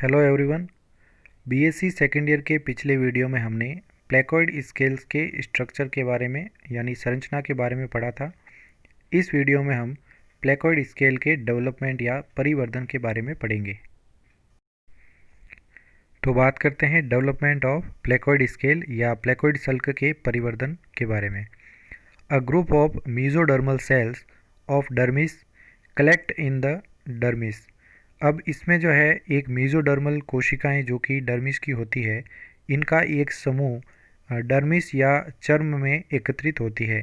Hello everyone. BSc second year के पिछले video में हमने प्लेकॉइड स्केल्स के स्ट्रक्चर के बारे में यानी संरचना के बारे में पढ़ा था। इस वीडियो में हम प्लेकॉइड स्केल के डेवलपमेंट या परिवर्धन के बारे में पढ़ेंगे। तो बात करते हैं डेवलपमेंट ऑफ प्लेकॉइड स्केल या प्लेकॉइड सल्क के परिवर्धन के बारे में। A group of mesodermal cells of dermis collect in the dermis. अब इसमें जो है एक मेसोडर्मल कोशिकाएं जो कि डर्मिस की होती है, इनका एक समूह डर्मिस या चर्म में एकत्रित होती है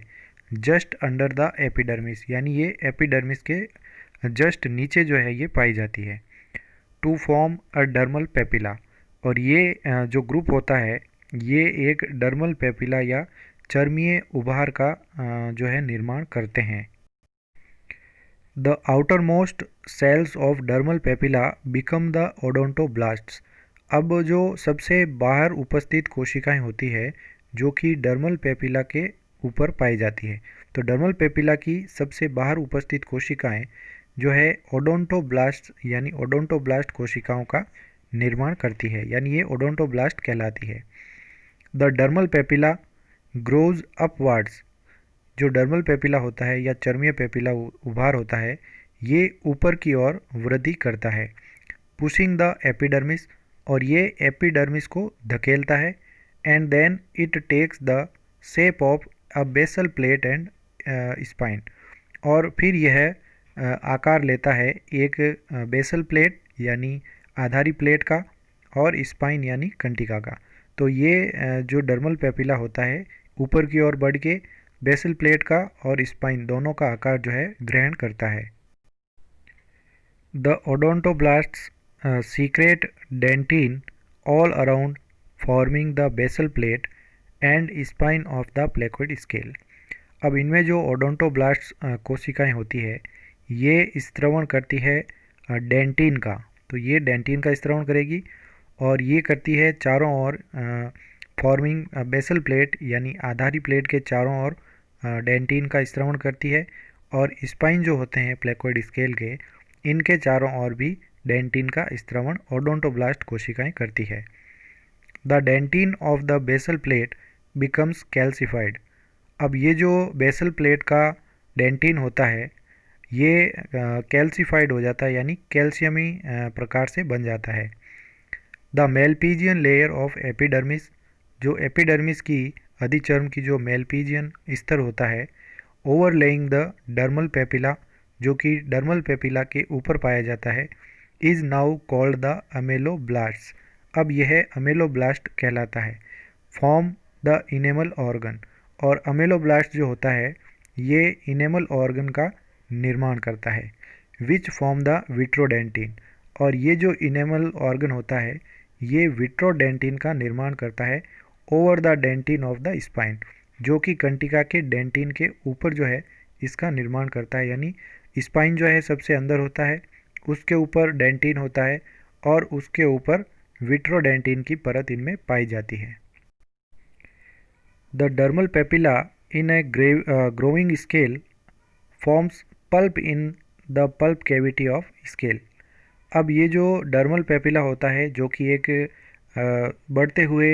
जस्ट अंडर द एपिडर्मिस, यानी ये एपिडर्मिस के जस्ट नीचे जो है ये पाई जाती है, to form a dermal papilla. और ये जो ग्रुप होता है ये एक डर्मल पेपिला या चर्मीय उभार का जो है निर्माण करते हैं। The outermost cells of dermal papilla become the odontoblasts। अब जो सबसे बाहर उपस्थित कोशिकाएं होती है जो कि डर्मल पेपिला के ऊपर पाई जाती है, तो डर्मल पेपिला की सबसे बाहर उपस्थित कोशिकाएं जो है ओडोंटोब्लास्ट यानी ओडोंटोब्लास्ट कोशिकाओं का निर्माण करती है, यानी ये ओडोंटोब्लास्ट कहलाती है। The dermal papilla grows upwards. जो डर्मल पेपिला होता है या चर्मीय पेपिला उभार होता है ये ऊपर की ओर वृद्धि करता है, पुशिंग द एपिडर्मिस, और ये एपिडर्मिस को धकेलता है। And then it takes the shape of a basal plate and spine, और फिर यह आकार लेता है एक बेसल प्लेट यानी आधारी प्लेट का और स्पाइन यानी कंटिका का। तो ये जो डर्मल पेपिला होता है ऊपर की ओर बढ़ के बेसल प्लेट का और स्पाइन दोनों का आकार जो है ग्रहण करता है। The odontoblasts secrete dentine all around forming the basal plate and spine of the placoid scale. अब इनमें जो ओडोंटोब्लास्ट्स कोशिकाएं होती है ये स्त्रवण करती है डेंटिन का, तो ये डेंटिन का स्त्रवण करेगी और ये करती है चारों ओर फॉर्मिंग बेसल प्लेट यानी आधारी प्लेट के चारों ओर डेंटिन का स्त्रवण करती है, और स्पाइन जो होते हैं प्लेकॉइड स्केल के इनके चारों ओर भी डेंटिन का स्त्रवण ओडोंटोब्लास्ट कोशिकाएं करती है। The dentine of the basal plate becomes calcified. अब ये जो बेसल प्लेट का डेंटिन होता है ये कैल्सिफाइड हो जाता है यानी कैल्शियमी प्रकार से बन जाता है। The Malpighian layer of epidermis. जो एपिडर्मिस की अधिचर्म की जो मेलपीजियन स्तर होता है ओवरलेइंग द डर्मल पेपिला, जो कि डर्मल पेपिला के ऊपर पाया जाता है, इज़ नाउ कॉल्ड द अमेलोब्लास्ट्स। अब यह अमेलोब्लास्ट कहलाता है। Form the enamel organ. और अमेलोब्लास्ट जो होता है ये इनेमल ऑर्गन का निर्माण करता है, विच फॉर्म द विट्रोडेंटिन। और ये जो इनेमल ऑर्गन होता है ये विट्रोडेंटिन का निर्माण करता है over the dentine of the spine, जो कि कंटिका के डेंटिन के ऊपर जो है इसका निर्माण करता है, यानी स्पाइन जो है सबसे अंदर होता है, उसके ऊपर डेंटिन होता है और उसके ऊपर विट्रोडेंटिन की परत इनमें पाई जाती है। The dermal papilla in a growing scale forms pulp in the pulp cavity of scale. अब ये जो डर्मल पेपिला होता है जो कि एक बढ़ते हुए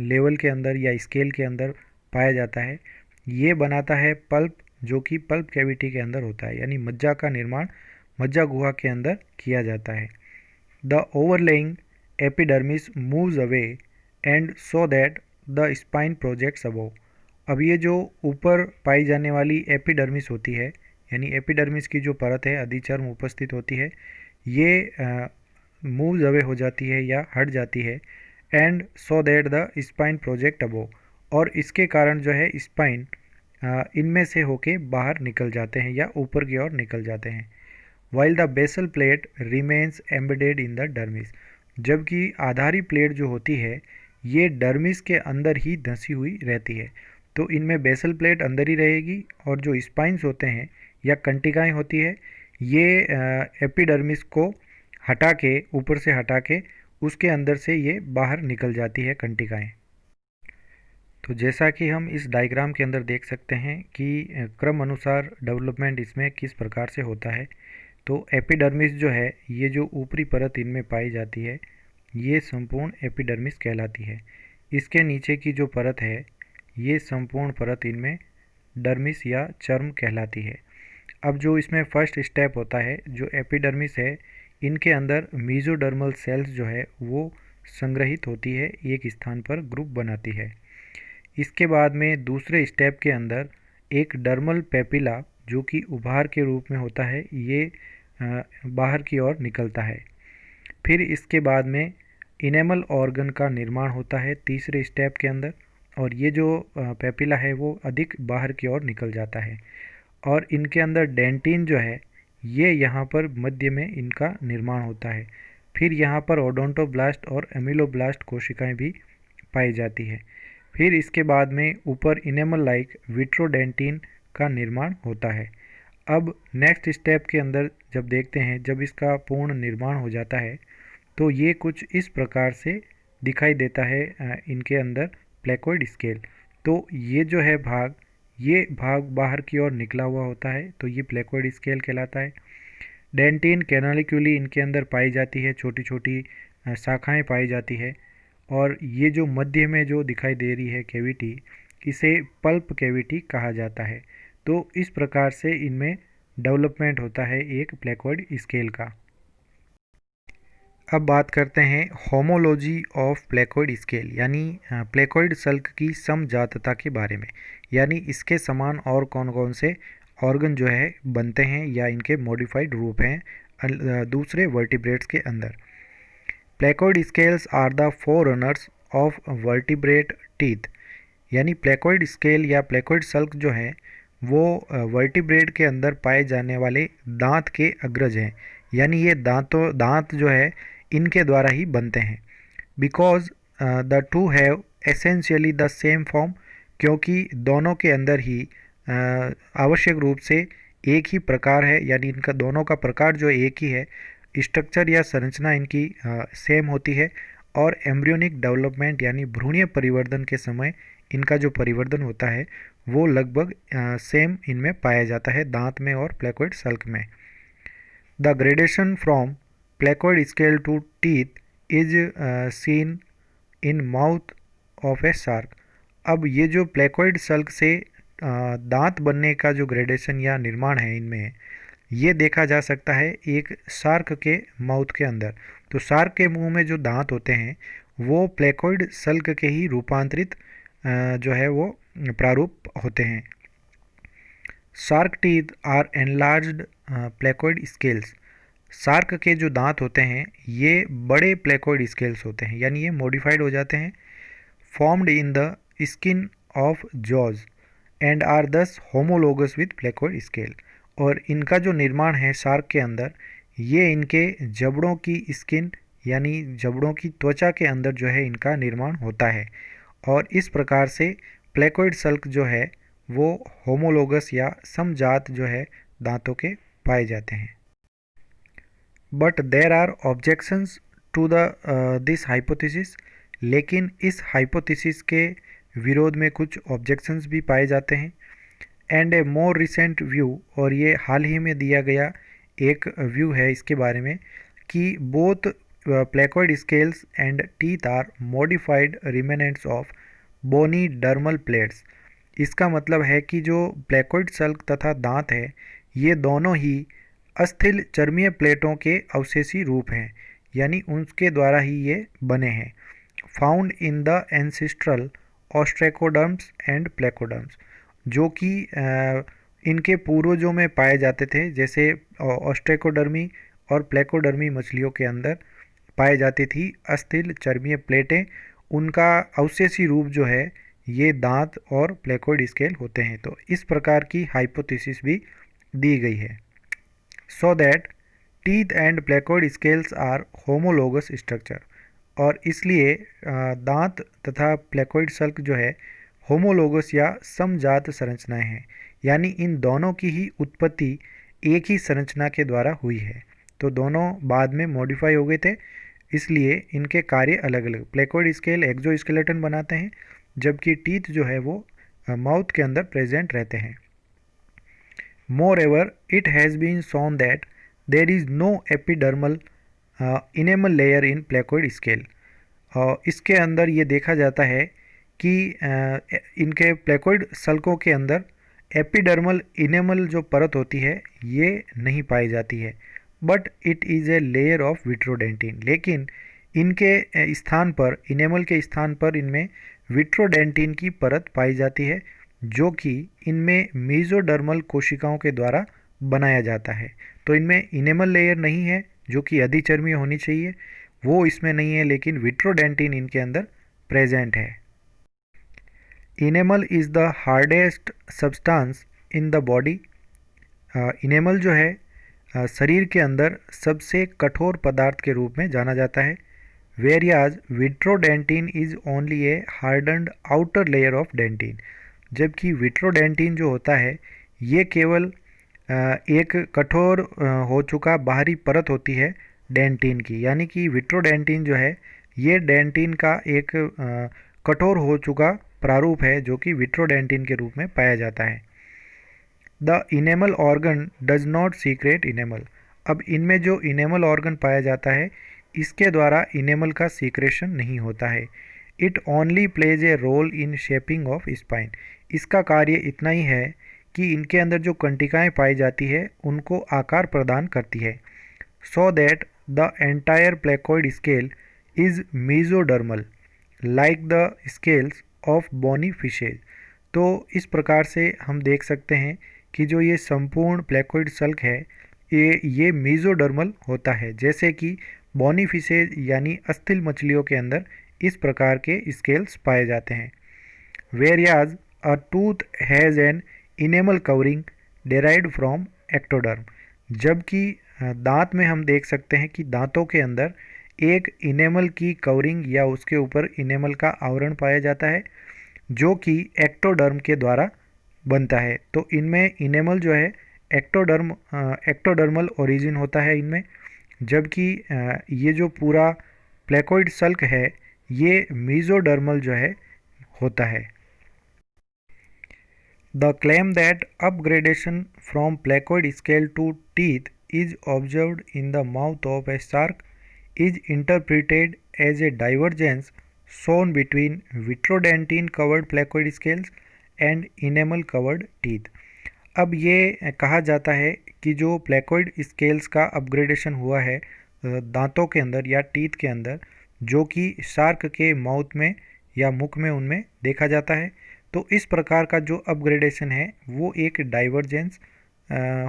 लेवल के अंदर या स्केल के अंदर पाया जाता है, ये बनाता है पल्प जो कि पल्प कैविटी के अंदर होता है, यानी मज्जा का निर्माण मज्जा गुहा के अंदर किया जाता है। The overlying epidermis moves away and so that the spine projects above. अब ये जो ऊपर पाई जाने वाली एपिडर्मिस होती है यानी एपिडर्मिस की जो परत है अधिचर्म उपस्थित होती है ये मूव्स अवे हो जाती है या हट जाती है, and so that the spine project above, और इसके कारण जो है स्पाइन इनमें से होके बाहर निकल जाते हैं या ऊपर की ओर निकल जाते हैं। While the basal plate remains embedded in the dermis. जबकि आधारी प्लेट जो होती है ये डर्मिस के अंदर ही धंसी हुई रहती है, तो इनमें बेसल प्लेट अंदर ही रहेगी और जो स्पाइन्स होते हैं या कंटिकाएं होती है ये एपिडर्मिस को हटा के ऊपर से हटा के उसके अंदर से ये बाहर निकल जाती है कंटिकाएं। तो जैसा कि हम इस डायग्राम के अंदर देख सकते हैं कि क्रम अनुसार डेवलपमेंट इसमें किस प्रकार से होता है। तो एपिडर्मिस जो है, ये जो ऊपरी परत इनमें पाई जाती है, ये संपूर्ण एपिडर्मिस कहलाती है। इसके नीचे की जो परत है, ये संपूर्ण परत इनमें डर्मिस या चर्म कहलाती है। अब जो इसमें फर्स्ट स्टेप होता है, जो एपिडर्मिस है, इनके अंदर मीजोडर्मल सेल्स जो है वो संग्रहित होती है, एक स्थान पर ग्रुप बनाती है। इसके बाद में दूसरे स्टेप के अंदर एक डर्मल पेपिला जो कि उभार के रूप में होता है, ये बाहर की ओर निकलता है। फिर इसके बाद में इनेमल ऑर्गन का निर्माण होता है तीसरे स्टेप के अंदर, और ये जो पेपिला है वो अधिक बाहर की ओर निकल जाता है। और इनके अंदर डेंटिन जो है, ये यहाँ पर मध्य में इनका निर्माण होता है। फिर यहाँ पर ओडोंटोब्लास्ट और एमिलोब्लास्ट कोशिकाएं भी पाई जाती है। फिर इसके बाद में ऊपर इनेमल लाइक विट्रोडेंटिन का निर्माण होता है। अब नेक्स्ट स्टेप के अंदर जब देखते हैं, जब इसका पूर्ण निर्माण हो जाता है, तो ये कुछ इस प्रकार से दिखाई देता है इनके अंदर प्लेकोइड स्केल। तो ये जो है भाग, ये भाग बाहर की ओर निकला हुआ होता है, तो ये प्लेकोइड स्केल कहलाता है। डेंटिन कैनालिक्यूली इनके अंदर पाई जाती है, छोटी छोटी शाखाएं पाई जाती है। और ये जो मध्य में जो दिखाई दे रही है कैविटी, इसे पल्प कैविटी कहा जाता है। तो इस प्रकार से इनमें डेवलपमेंट होता है एक प्लेकोइड स्केल का। अब बात करते हैं होमोलॉजी ऑफ प्लेकोइड स्केल, यानी प्लेकोइड सल्क की समजातता के बारे में, यानी इसके समान और कौन कौन से ऑर्गन जो है बनते हैं या इनके मॉडिफाइड रूप हैं दूसरे वर्टिब्रेट्स के अंदर। Placoid scales are the forerunners of vertebrate teeth, यानी प्लेकोइड स्केल या प्लेकोइड सल्क जो है वो वर्टिब्रेट के अंदर पाए जाने वाले दांत के अग्रज हैं, यानी ये दांत जो है इनके द्वारा ही बनते हैं। Because the two have essentially the same form, क्योंकि दोनों के अंदर ही आवश्यक रूप से एक ही प्रकार है, यानी इनका दोनों का प्रकार जो एक ही है, स्ट्रक्चर या संरचना इनकी सेम होती है। और एम्ब्रियोनिक डेवलपमेंट यानी भ्रूणीय परिवर्तन के समय इनका जो परिवर्तन होता है वो लगभग सेम इनमें पाया जाता है, दांत में और प्लेकोइड सल्क में। The gradation from placoid scale to teeth is seen in mouth of a shark. अब ये जो प्लेकोइड सल्क से दांत बनने का जो ग्रेडेशन या निर्माण है इनमें, ये देखा जा सकता है एक शार्क के माउथ के अंदर। तो शार्क के मुंह में जो दांत होते हैं वो प्लेकोइड सल्क के ही रूपांतरित जो है वो प्रारूप होते हैं। Shark teeth are enlarged placoid scales. Shark के जो दांत होते हैं ये बड़े प्लेकोइड स्केल्स होते हैं, यानी ये मॉडिफाइड हो जाते हैं। Formed in the skin of jaws and are thus homologous with placoid scale. और इनका जो निर्माण है शार्क के अंदर, ये इनके जबड़ों की स्किन यानी जबड़ों की त्वचा के अंदर जो है इनका निर्माण होता है। और इस प्रकार से प्लेकोइड सल्क जो है वो होमोलोगस या समजात जो है दांतों के पाए जाते हैं। But there are objections to the this hypothesis, लेकिन इस हाइपोथेसिस के विरोध में कुछ ऑब्जेक्शंस भी पाए जाते हैं। And A more recent view, और ये हाल ही में दिया गया एक व्यू है इसके बारे में, कि both placoid scales and teeth are modified remnants of bony dermal plates. इसका मतलब है कि जो प्लेकोइड सल्क तथा दांत है ये दोनों ही अस्थिल चर्मीय प्लेटों के अवशेषी रूप हैं, यानी उनके द्वारा ही ये बने हैं। Found in the ancestral ostracoderms and placoderms, जो कि इनके पूर्वजों में पाए जाते थे, जैसे ऑस्ट्रेकोडर्मी और प्लेकोडर्मी मछलियों के अंदर पाई जाती थी अस्थिल चर्मीय प्लेटें। उनका अवशेषी रूप जो है ये दांत और प्लेकोइड स्केल होते हैं। तो इस प्रकार की हाइपोथेसिस भी दी गई है। So that teeth and placoid scales are homologous structure, और इसलिए दांत तथा प्लेकोइड सल्क जो है होमोलोगस या समजात संरचनाएं हैं, यानी इन दोनों की ही उत्पत्ति एक ही संरचना के द्वारा हुई है। तो दोनों बाद में मॉडिफाई हो गए थे, इसलिए इनके कार्य अलग अलग। प्लेकोइड स्केल एक्सोस्केलेटन बनाते हैं, जबकि टीथ जो है वो माउथ के अंदर प्रेजेंट रहते हैं। Moreover it has been shown that there is no epidermal enamel layer in placoid scale. इसके अंदर ये देखा जाता है कि इनके प्लेकोइड सल्कों के अंदर एपिडर्मल इनेमल जो परत होती है ये नहीं पाई जाती है, but it is a layer of vitrodentine. लेकिन इनके स्थान पर, इनेमल के स्थान पर इनमें विट्रोडेंटिन की परत पाई जाती है, जो कि इनमें मेसोडर्मल कोशिकाओं के द्वारा बनाया जाता है। तो इनमें इनेमल लेयर नहीं है जो कि अधिचर्मी होनी चाहिए, वो इसमें नहीं है, लेकिन विट्रोडेंटिन इनके अंदर प्रेजेंट है। Enamel is the hardest substance in the body. Enamel जो है शरीर के अंदर सबसे कठोर पदार्थ के रूप में जाना जाता है। Whereas vitrodentine is only a hardened outer layer of dentine. जबकि विट्रोडेंटिन जो होता है ये केवल एक कठोर हो चुका बाहरी परत होती है डेंटिन की, यानी कि विट्रोडेंटिन जो है ये डेंटिन का एक कठोर हो चुका प्रारूप है जो कि विट्रोडेंटिन के रूप में पाया जाता है। The enamel organ does not secret enamel. अब इनमें जो इनेमल ऑर्गन पाया जाता है इसके द्वारा इनेमल का सीक्रेशन नहीं होता है। It only plays a role in shaping of spine. इसका कार्य इतना ही है कि इनके अंदर जो कंटिकाएं पाई जाती है उनको आकार प्रदान करती है। So that the entire placoid scale is mesodermal like the scales of bony fishes. तो इस प्रकार से हम देख सकते हैं कि जो ये संपूर्ण प्लेकोइड सल्क है ये मेसोडर्मल होता है, जैसे कि बोनी फिशेज यानी अस्थिल मछलियों के अंदर इस प्रकार के स्केल्स पाए जाते हैं। Whereas a tooth has an enamel covering derived from ectoderm. जबकि दांत में हम देख सकते हैं कि दांतों के अंदर एक इनेमल की कवरिंग या उसके ऊपर इनेमल का आवरण पाया जाता है जो कि एक्टोडर्म के द्वारा बनता है। तो इनमें इनेमल जो है एक्टोडर्मल ओरिजिन होता है इनमें, जबकि ये जो पूरा प्लेकोइड सल्क है ये मेसोडर्मल जो है होता है। The claim that upgradation from placoid scale to teeth is observed in the mouth of a shark is interpreted as a divergence shown between vitrodentin covered placoid scales and enamel covered teeth। अब ये कहा जाता है कि जो placoid scales का upgradation हुआ है दांतों के अंदर या टीथ के अंदर, जो कि शार्क के माउथ में या मुख में उनमें देखा जाता है, तो इस प्रकार का जो अपग्रेडेशन है वो एक डाइवर्जेंस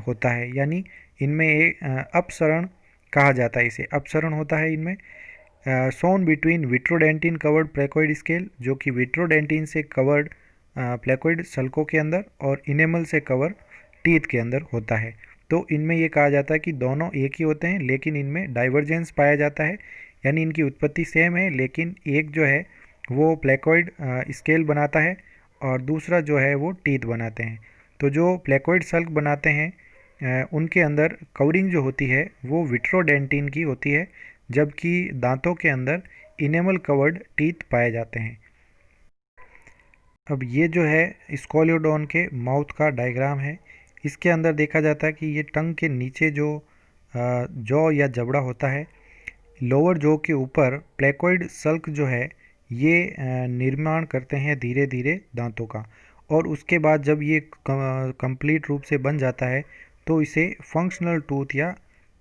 होता है, यानी इनमें एक अपसरण कहा जाता है, इसे अपसरण होता है इनमें। सोन बिटवीन विट्रोडेंटिन कवर्ड प्लेकोइड स्केल, जो कि विट्रोडेंटिन से कवर्ड प्लेकोइड सल्कों के अंदर और इनेमल से कवर टीथ के अंदर होता है। तो इनमें ये कहा जाता है कि दोनों एक ही होते हैं, लेकिन इनमें डाइवर्जेंस पाया जाता है, यानी इनकी उत्पत्ति सेम है, लेकिन एक जो है वो प्लेकोइड स्केल बनाता है और दूसरा जो है वो टीथ बनाते हैं। तो जो प्लेकोइड सल्क बनाते हैं उनके अंदर कवरिंग जो होती है वो विट्रोडेंटिन की होती है, जबकि दांतों के अंदर इनेमल कवर्ड टीथ पाए जाते हैं। अब ये जो है स्कोलियोडोन के माउथ का डायग्राम है। इसके अंदर देखा जाता है कि ये टंग के नीचे जो जॉ या जबड़ा होता है, लोअर जॉ के ऊपर प्लेकोइड सल्क जो है ये निर्माण करते हैं धीरे धीरे दांतों का, और उसके बाद जब ये कंप्लीट रूप से बन जाता है तो इसे फंक्शनल टूथ या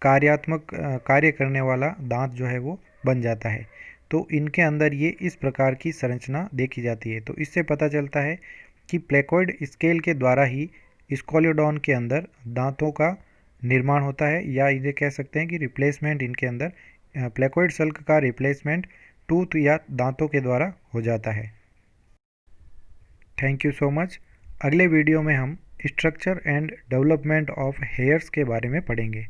कार्यात्मक कार्य करने वाला दांत जो है वो बन जाता है। तो इनके अंदर ये इस प्रकार की संरचना देखी जाती है। तो इससे पता चलता है कि प्लेकोइड स्केल के द्वारा ही स्कोलियोडोन के अंदर दांतों का निर्माण होता है, या इसे कह सकते हैं कि रिप्लेसमेंट इनके अंदर प्लेकोइड सल्क का रिप्लेसमेंट टूथ या दांतों के द्वारा हो जाता है। Thank you so much. अगले वीडियो में हम structure and development of hairs के बारे में पढ़ेंगे।